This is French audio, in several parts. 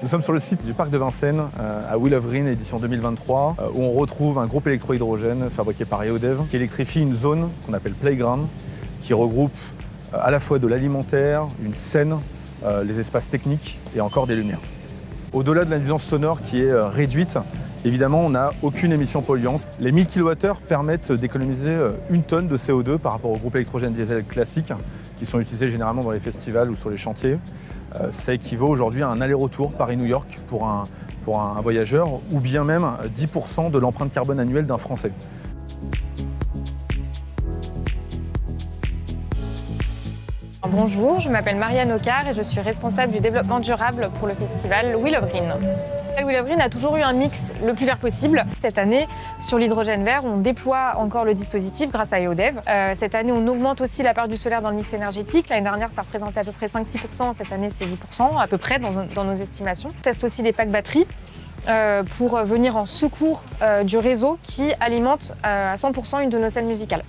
Nous sommes sur le site du parc de Vincennes, à Wheel of Green, édition 2023, où on retrouve un groupe électro-hydrogène fabriqué par EODEV qui électrifie une zone qu'on appelle Playground, qui regroupe à la fois de l'alimentaire, une scène, les espaces techniques et encore des lumières. Au-delà de la nuisance sonore qui est réduite, évidemment, on n'a aucune émission polluante. Les 1000 kWh permettent d'économiser 1 tonne de CO2 par rapport aux groupes électrogènes diesel classiques qui sont utilisés généralement dans les festivals ou sur les chantiers. Ça équivaut aujourd'hui à un aller-retour Paris-New York pour un voyageur ou bien même 10% de l'empreinte carbone annuelle d'un Français. Bonjour, je m'appelle Marianne Ocard et je suis responsable du développement durable pour le festival Wheel of Green. Wheel of Green a toujours eu un mix le plus vert possible. Cette année, sur l'hydrogène vert, on déploie encore le dispositif grâce à EODEV. Cette année, on augmente aussi la part du solaire dans le mix énergétique. L'année dernière, ça représentait à peu près 5-6%. Cette année, c'est 10% à peu près dans nos estimations. On teste aussi des packs batteries pour venir en secours du réseau qui alimente à 100% une de nos scènes musicales.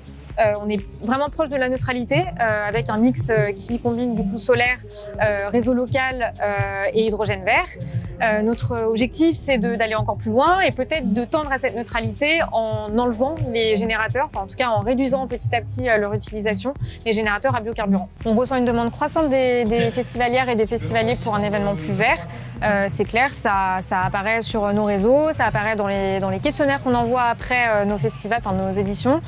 On est vraiment proche de la neutralité avec un mix qui combine du coup solaire, réseau local et hydrogène vert. Notre objectif, c'est d'aller encore plus loin et peut-être de tendre à cette neutralité en enlevant les générateurs, enfin en tout cas en réduisant petit à petit leur utilisation, les générateurs à biocarburant. On ressent une demande croissante des festivalières et des festivaliers pour un événement plus vert. C'est clair, ça apparaît sur nos réseaux, ça apparaît dans les questionnaires qu'on envoie après nos festivals, enfin nos éditions.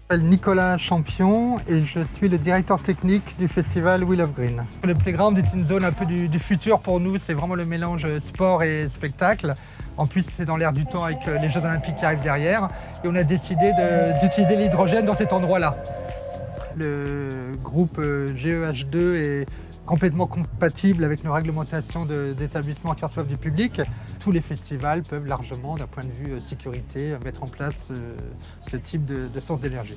Je m'appelle Nicolas Champion et je suis le directeur technique du festival Wheel of Green. Le Playground est une zone un peu du futur pour nous, c'est vraiment le mélange sport et spectacle. En plus, c'est dans l'air du temps avec les Jeux Olympiques qui arrivent derrière. Et on a décidé d'utiliser l'hydrogène dans cet endroit-là. Le groupe GEH2 est complètement compatible avec nos réglementations d'établissement qui reçoivent du public. Tous les festivals peuvent largement, d'un point de vue sécurité, mettre en place ce type de source d'énergie.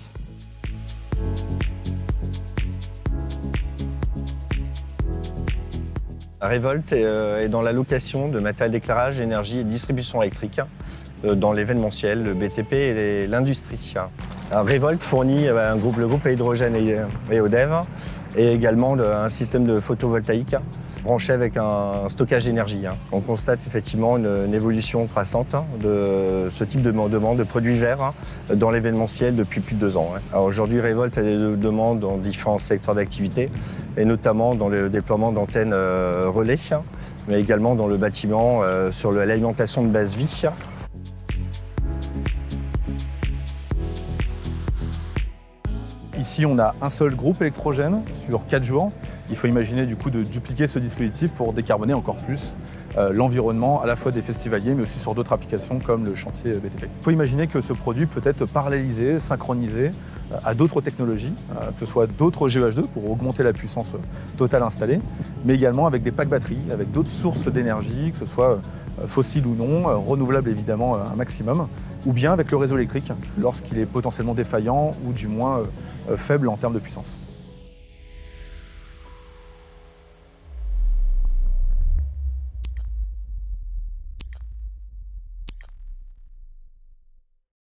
Revolt est dans la location de matériel d'éclairage, énergie et distribution électrique dans l'événementiel, le BTP et l'industrie. Revolt fournit le groupe à hydrogène et EODEV et également un système de photovoltaïque branché avec un stockage d'énergie. On constate effectivement une évolution croissante de ce type de demande de produits verts dans l'événementiel depuis plus de 2 ans. Alors aujourd'hui, Revolt a des demandes dans différents secteurs d'activité et notamment dans le déploiement d'antennes relais, mais également dans le bâtiment sur l'alimentation de base vie. Ici, on a un seul groupe électrogène sur 4 jours. Il faut imaginer du coup de dupliquer ce dispositif pour décarboner encore plus l'environnement à la fois des festivaliers mais aussi sur d'autres applications comme le chantier BTP. Il faut imaginer que ce produit peut être parallélisé, synchronisé à d'autres technologies, que ce soit d'autres GEH2 pour augmenter la puissance totale installée, mais également avec des packs batteries, avec d'autres sources d'énergie, que ce soit fossiles ou non, renouvelables évidemment un maximum, ou bien avec le réseau électrique lorsqu'il est potentiellement défaillant ou du moins faible en termes de puissance.